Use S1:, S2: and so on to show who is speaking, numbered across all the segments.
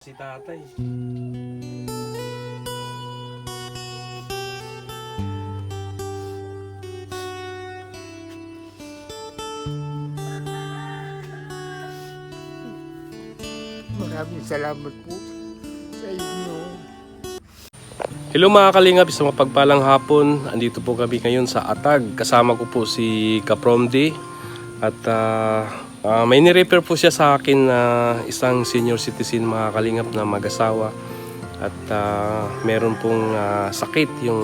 S1: Si tatay.
S2: Maraming salamat po sa inyo.
S1: Hello mga kalingap, isang mapagpalang hapon. Andito po kami ngayon sa Atag. Kasama ko po si Kapromdi. At may ni-refer po siya sa akin na isang senior citizen mga kalingap na mag-asawa. At meron pong sakit yung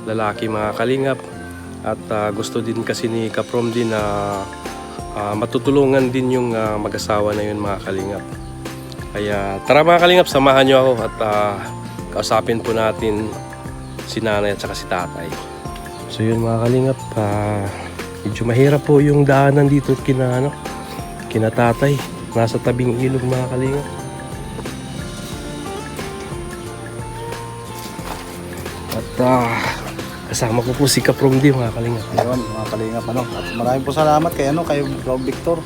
S1: lalaki mga kalingap. At gusto din kasi ni Kapromdi na matutulungan din yung mag-asawa na yun mga kalingap. Kaya tara mga kalingap, samahan nyo ako at kausapin po natin si nanay at saka si tatay. So yun mga kalingap, medyo mahirap po yung daanan dito kina tatay. Nasa tabing ilog mga kalingap. At kasama ko po si Kapromdi mga kalingap.
S3: Ayun, mga kalingap, At maraming po salamat kay Bro Victor.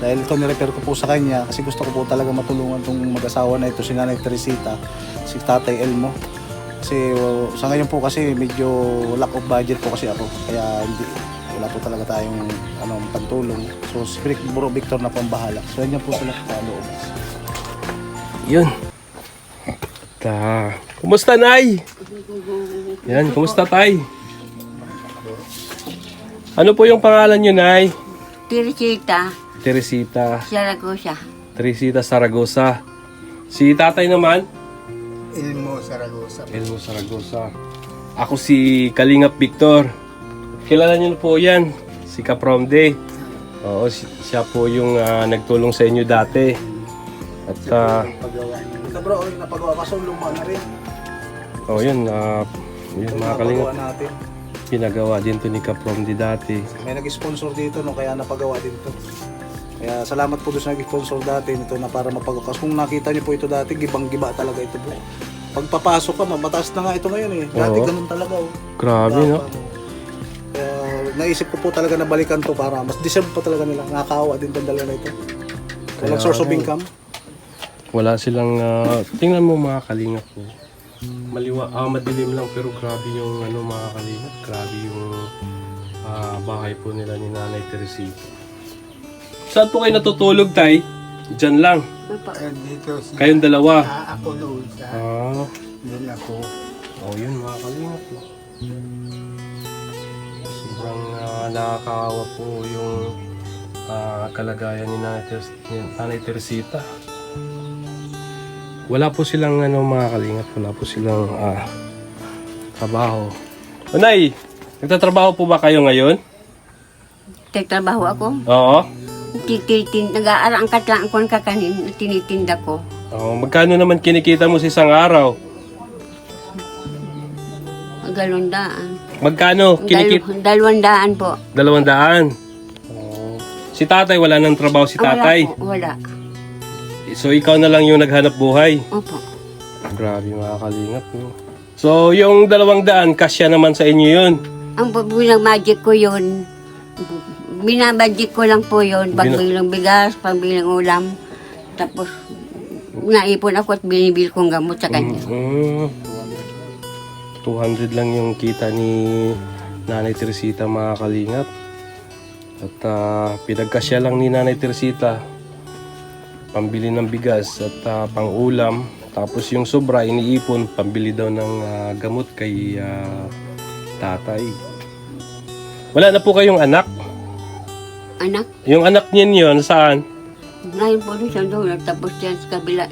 S3: Dahil ito nirefer ko po sa kanya kasi gusto ko po talaga matulungan tong mag-asawa na ito, si Nanay Teresita, si Tatay Elmo. Kasi sa ngayon po kasi medyo lack of budget po kasi ako. Kaya wala po talaga tayong pantulong. So si Bro Victor na po ang bahala. So yan po sila sa loob.
S1: Yun. Kumusta Nay? Yan, kumusta Tay? Ano po yung pangalan nyo Nay? Teresita
S2: Saragosa.
S1: Teresita Saragosa. Si tatay naman?
S2: Elmo Saragosa.
S1: Elmo Saragosa. Ako si Kalingap Victor. Kilala niyo na po yan. Si Kapromdi. Oo, siya po yung nagtulong sa inyo dati. At
S3: Ito bro, napagawa kaso luma na rin.
S1: yun mga Kalingap.
S3: Natin.
S1: Pinagawa din to ni Kapromdi dati.
S3: May nag-sponsor dito kaya napagawa din to. Kaya salamat po doon sa nag-sponsor dati nito na para mapagawa. Kung nakita niyo po ito dati, gibang-giba talaga ito po. Pagpapasok ka, mataas na nga ito ngayon eh. Dati ganun talaga oh.
S1: Grabe no?
S3: Kaya naisip ko po talaga na balikan to para mas deserve pa talaga nila. Nakakaawa din itong dalawa na ito. Walang source of income.
S1: Wala silang tingnan mo mga Kalingap po. Madilim lang pero grabe yung mga Kalingap. Grabe yung bahay po nila ni Nanay Teresita. Saan po kayo natutulog, Tay? Diyan lang.
S2: Dito si
S1: Kayong dalawa.
S2: ako doon sa doon ako.
S1: Yun mga Kalingap. Sobrang nakakaawa po yung kalagayan ni Nanay Teresita. Wala po silang mga Kalingap. Wala po silang trabaho. Nay, nagtatrabaho po ba kayo ngayon?
S2: Nagtrabaho ako.
S1: Oo.
S2: Nag-aarangkat lang ako ng kakanin na tinitinda ko.
S1: Magkano naman kinikita mo sa isang araw?
S2: Galundaan.
S1: Magkano kinikita?
S2: 200 po.
S1: 200. Si tatay, wala nang trabaho si tatay.
S2: Wala.
S1: So ikaw na lang yung naghanap buhay.
S2: Opo.
S1: Grabe mga Kalingap. No? So yung 200, kasya naman sa inyo yun.
S2: Ang bilang magic ko yun, binabadget ko lang po yun. Pagbilang bigas, pagbilang ulam. Tapos, naipon ako at binibili kong gamot sa kanya.
S1: 200 lang yung kita ni Nanay Teresita mga Kalingap. At pinagkasya lang ni Nanay Teresita. Pambili ng bigas at pang-ulam. Tapos yung sobra iniipon, pambili daw ng gamot kay tatay. Wala na po kayong anak?
S2: Anak,
S1: Yung anak niyo yun, saan?
S2: ngayon po doon sa doon, tapos yan sa kabila.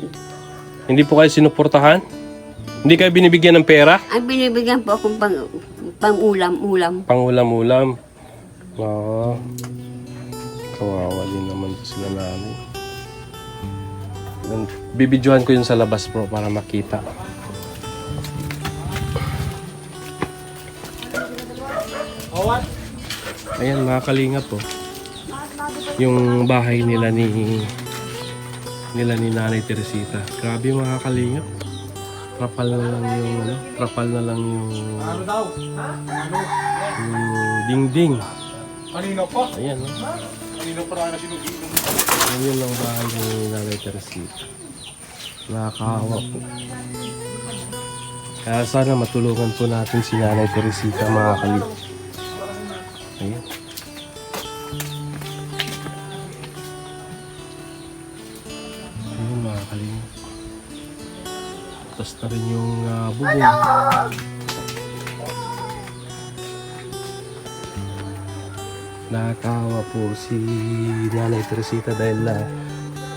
S1: Hindi po kayo sinuportahan? Hindi kayo binibigyan ng pera?
S2: Ay, binibigyan po akong pang-ulam-ulam.
S1: Pang-ulam-ulam. Kawawa din naman sila namin. Bibidyohan ko yun sa labas bro para makita. Ayan mga Kalingap po. Yung bahay nila ni Nanay Teresita. Grabe mga Kalingap. Trapal na lang yung dingding.
S3: Kanina pa?
S1: Ayan, no?
S3: Kanina pa na sinuginom.
S1: Ayan ang bahay ni Nanay Teresita. Nakakaawa po. Kaya sana matulungan po natin si Nanay Teresita, mga kalingap. Ayun. Ayun, mga kalingap. Tapos na rin yung bubong. Nakakaawa po si Nanay Teresita dahil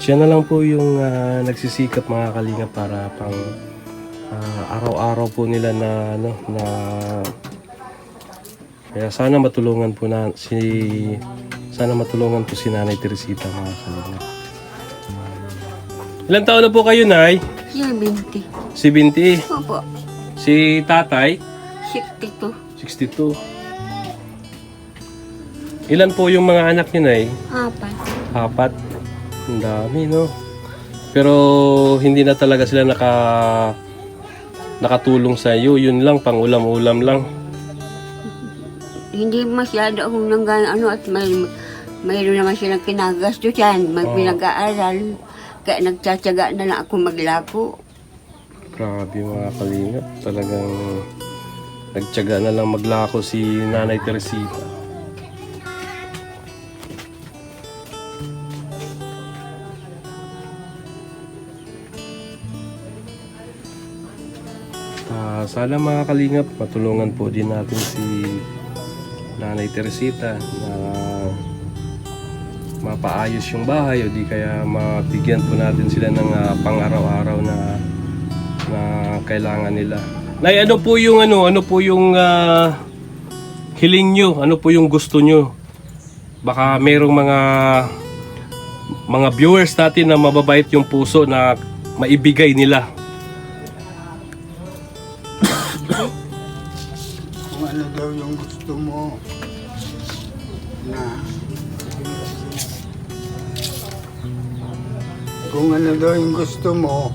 S1: siya na lang po yung nagsisikap, mga kalingap, para pang araw-araw po nila na kaya sana matulungan po si Nanay Teresita, mga kalingap. Ilang taon na po kayo, Nay?
S2: 70.
S1: 70.
S2: Opo.
S1: Si Tatay?
S2: 62.
S1: 62. Ilan po yung mga anak niyo, Nay?
S2: 4.
S1: 4. Ang dami, no? Pero hindi na talaga sila nakatulong sa iyo. Yun lang, pang ulam-ulam lang.
S2: Hindi masyado akong ano at mayroon naman silang kinagasto yan. May pinag-aaral. Kaya nagtsatsaga na lang ako maglako.
S1: Grabe, mga kalingap. Talagang nagtsaga na lang maglako si Nanay Teresita. Sana, mga kalingap, matulungan po din natin si Nanay Teresita na mapaayos yung bahay, o di kaya mabigyan po natin sila ng pang-araw-araw na kailangan nila. Nay, ano po yung hiling nyo? Ano po yung gusto nyo? Baka merong mga viewers natin na mababait yung puso na maibigay nila.
S4: Kung ano daw yung gusto mo na kung ano daw yung gusto mo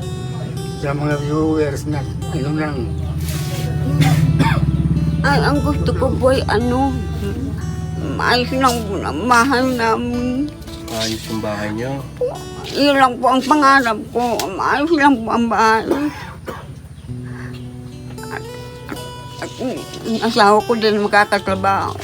S4: sa mga viewers na ano lang
S2: Ay, ang gusto ko po ay maayos lang po ang bahay namin.
S1: Ayos yung bahay nyo.
S2: Iyon lang po ang pangarap ko. Maayos lang po ang bahay. At yung asawa ko din makakatrabaho.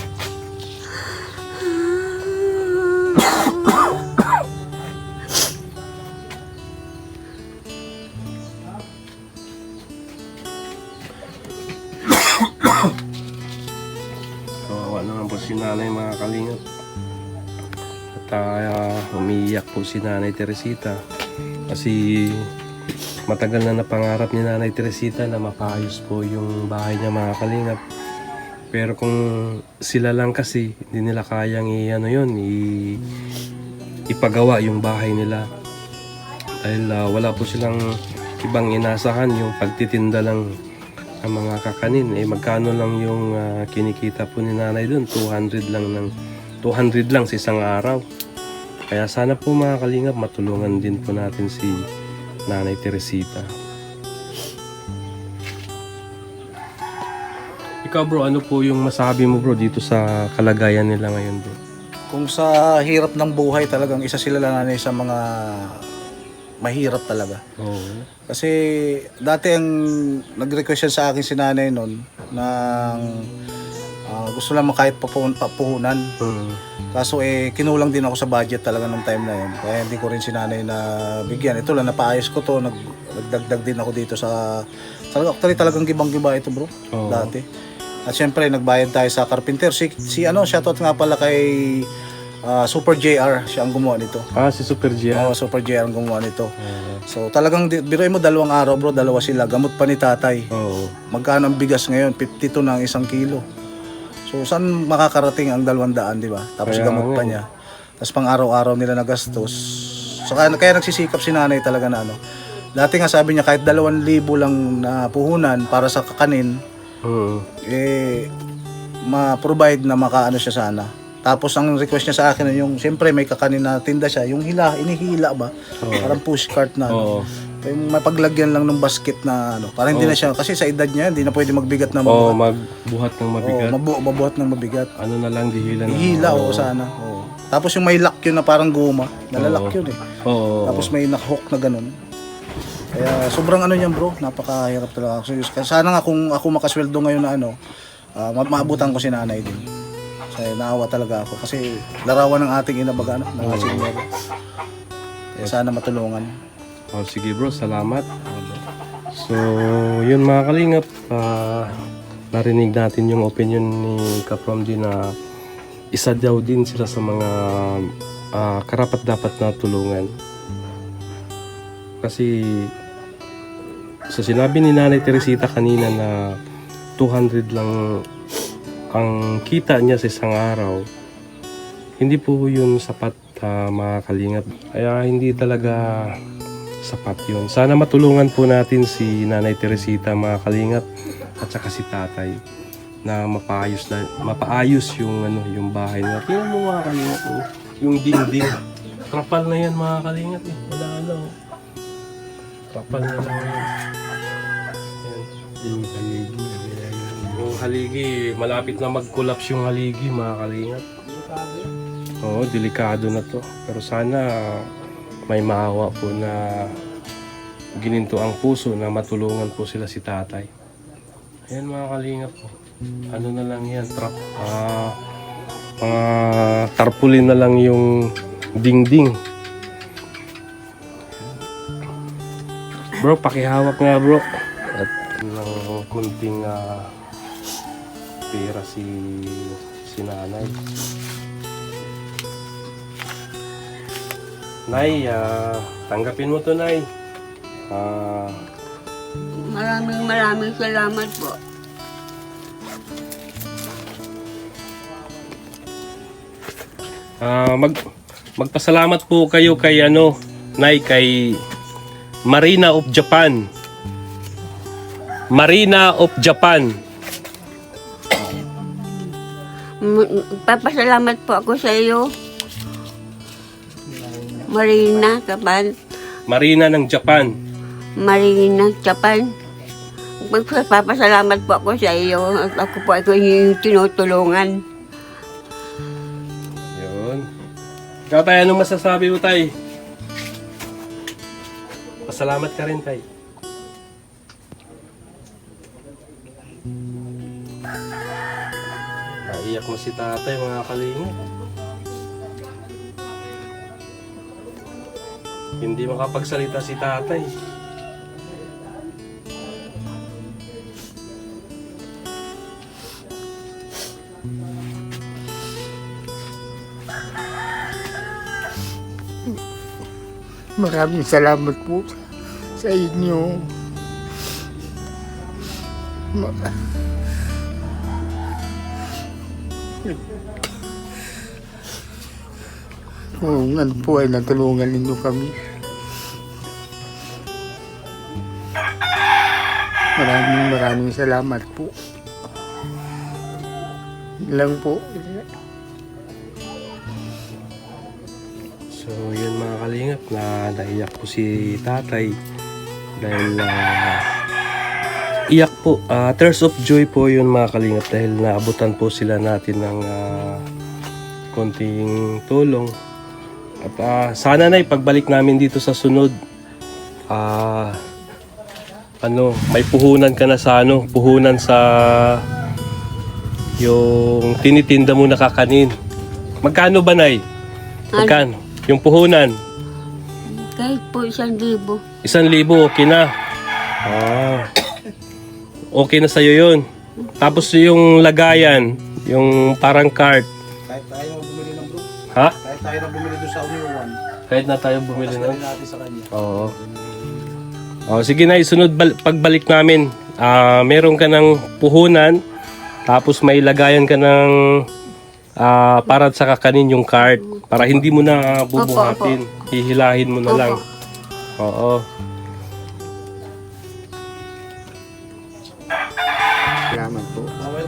S1: Kawawa naman po si Nanay, mga kalingap. At umiiyak po si Nanay Teresita kasi matagal na napangarap ni Nanay Teresita na mapaayos po yung bahay niya, mga kalingap. Pero kung sila lang kasi, hindi nila kayang ipagawa yung bahay nila. Dahil wala po silang ibang inasahan, yung pagtitinda lang ng mga kakanin. Magkano lang yung kinikita po ni Nanay doon? 200 lang sa isang araw. Kaya sana po, mga kalingap, matulungan din po natin si Nanay Teresita. Ikaw, bro, ano po yung masabi mo, bro, dito sa kalagayan nila ngayon, bro?
S3: Kung sa hirap ng buhay, talagang isa sila lang sa mga mahirap talaga.
S1: Oo.
S3: Kasi dati ang nag-request siya sa akin si nanay noon ng gusto lang kahit papuhunan. Kaso kinulang din ako sa budget talaga nung time na yun. Kaya hindi ko rin si nanay na bigyan. Ito lang, napaayos ko to. Nagdagdag din ako dito sa... Actually talagang gibang-giba ito, bro.
S1: Oo.
S3: Dati. At syempre nagbayad tayo sa carpenter. Shoutout nga pala kay Super JR. Siya ang gumawa nito.
S1: Si Super Gia.
S3: Oo, Super JR ang gumawa nito. So talagang biruin mo, 2 araw, bro. 2 sila. Gamot pa ni tatay.
S1: Oo.
S3: Magkano ang bigas ngayon? 52 na ang 1 kilo. So saan makakarating ang 200, di ba? Tapos
S1: Kaya
S3: gamot pa
S1: nga.
S3: niya. Tapos pang araw-araw nila na gastos. So kaya nagsisikap si nanay talaga na ano. Dati nga sabi niya kahit 2,000 lang na puhunan para sa kakanin, ma-provide na makaano siya sana. Tapos ang request niya sa akin yung siyempre may kakanin na tinda siya, yung inihila ba? Parang push cart na ano. Yung mapaglagyan lang ng basket na ano, para hindi na siya, kasi sa edad niya, hindi na pwede magbigat na mabigat.
S1: Magbuhat ng mabigat.
S3: Mabuhat ng mabigat.
S1: Ano na lang, dihila na.
S3: Ihila, oo, sana. Oo. Tapos yung may lock yun na parang guma, nalalak yun
S1: Oo.
S3: Tapos may nakahook na ganun. Kaya sobrang ano niyan bro, napakahirap talaga. Kaya sana nga kung ako makasweldo ngayon na ano, maabutan ko si nanay din. Kasi naawa talaga ako. Kasi larawan ng ating ina baga, ng senior. Kaya sana matulungan.
S1: Oh, sige bro, salamat. So, yun mga kalingap, narinig natin yung opinion ni Kapromdi na isa daw din sila sa mga karapat dapat na tulungan. Kasi sa sinabi ni Nanay Teresita kanina na 200 lang ang kita niya sa isang araw, hindi po yun sapat mga kalingap. Kaya hindi talaga sapat yun. Sana matulungan po natin si Nanay Teresita mga kalingap at saka si tatay na mapaayos yung yung bahay nila. Tingnan mo mga kalingap, oh, yung dingding. Trapal na yan mga kalingap eh. Wala ano. Trapal na lang yan. Yung haligi. Yung haligi, malapit na mag-collapse yung haligi mga kalingap. Oo, delikado na to. Pero sana may maawa po na gininto ang puso na matulungan po sila si tatay. Ayan mga kalingap po. Ano na lang yan, mga tarpaulin na lang yung dingding. Bro, pakihawak nga bro. At ng kunting pera si nanay. Nay, tanggapin mo to, Nay.
S2: Maraming salamat po.
S1: Magpasalamat po kayo kay Nay, kay Marina of Japan. Marina of Japan.
S2: Papasalamat po ako sa iyo. Marina, Japan.
S1: Marina ng Japan.
S2: Marina, Japan. Magpapasalamat po ako sa iyo. Ako po yung tinutulungan.
S1: Yun. Ikaw tayo, anong masasabi mo tayo? Pasalamat ka rin tayo. Naiyak mo si tatay mga kalingap. Hindi makapagsalita si tatay.
S4: Maraming salamat po sa inyo. Kung ano po ay natulungan ninyo kami. Maraming salamat po. Lang po.
S1: So yun mga kalingap, na naiyak po si tatay dahil iyak po, tears of joy po yun mga kalingap dahil naabutan po sila natin ng konting tulong. At sana na pagbalik namin dito sa sunod, may puhunan ka na sa puhunan sa yung tinitinda mo na kakanin. Magkano ba, Nay? Magkano? Yung puhunan?
S2: Kahit po 1,000.
S1: 1,000, okay na. Okay na sa'yo yun. Tapos yung lagayan, yung parang cart.
S3: Kahit tayo bumili ng bro.
S1: Ha?
S3: Kahit tayo na bumili doon sa Union 1.
S1: Kahit na tayo bumili na.
S3: Natin sa kanya.
S1: Oo. Sige na, isunod pagbalik namin. Meron ka ng puhunan, tapos may lagayan ka ng para sa kakanin yung cart. Para hindi mo na bubuhatin. Hihilahin mo na lang. Oo.
S4: Salamat po.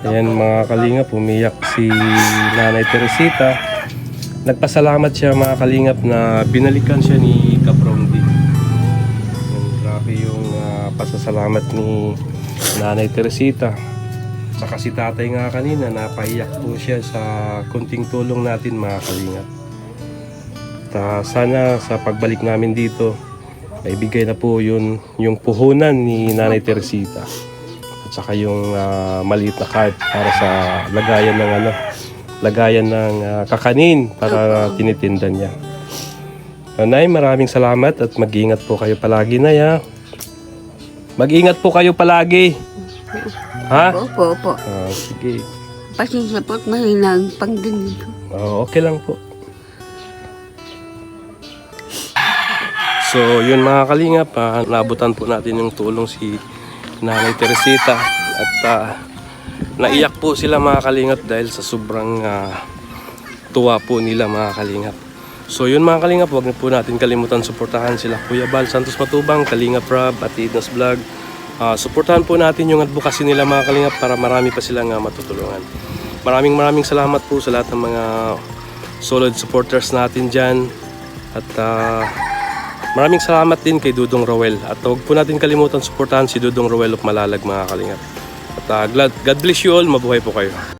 S1: Ayan mga kalingap, umiyak si Nanay Teresita. Nagpasalamat siya mga kalingap na binalikan siya ni Kapromdi. Grabe yung pasasalamat ni Nanay Teresita. Saka si tatay nga kanina, napaiyak po siya sa kunting tulong natin mga kalingap. Sana sa pagbalik namin dito, Naibigay na po yun yung puhunan ni Nanay Teresita. At saka yung maliit na cart para sa lagayan ng kakanin para tinitinda niya. Nay, maraming salamat at mag-ingat po kayo palagi, Nay, ha? Mag-ingat po kayo palagi. Ha?
S2: Opo.
S1: Sige.
S2: Pasensya po at mahinang pangdinig ko.
S1: Okay lang po. So, yun mga kalingap, naabutan po natin yung tulong si Nanay Teresita at naiyak po sila mga kalingap dahil sa sobrang tuwa po nila mga kalingap. So yun mga kalingap, huwag na po natin kalimutan suportahan sila Kuya Bal Santos Matubang, Kalingap Rob at Idnas Vlog. Suportahan po natin yung advocacy nila mga kalingap para marami pa silang matutulungan. Maraming salamat po sa lahat ng mga solid supporters natin dyan. At maraming salamat din kay Dudong Roel. At huwag po natin kalimutan suportahan si Dudong Roel of Malalag mga kalingap. At God bless you all, mabuhay po kayo.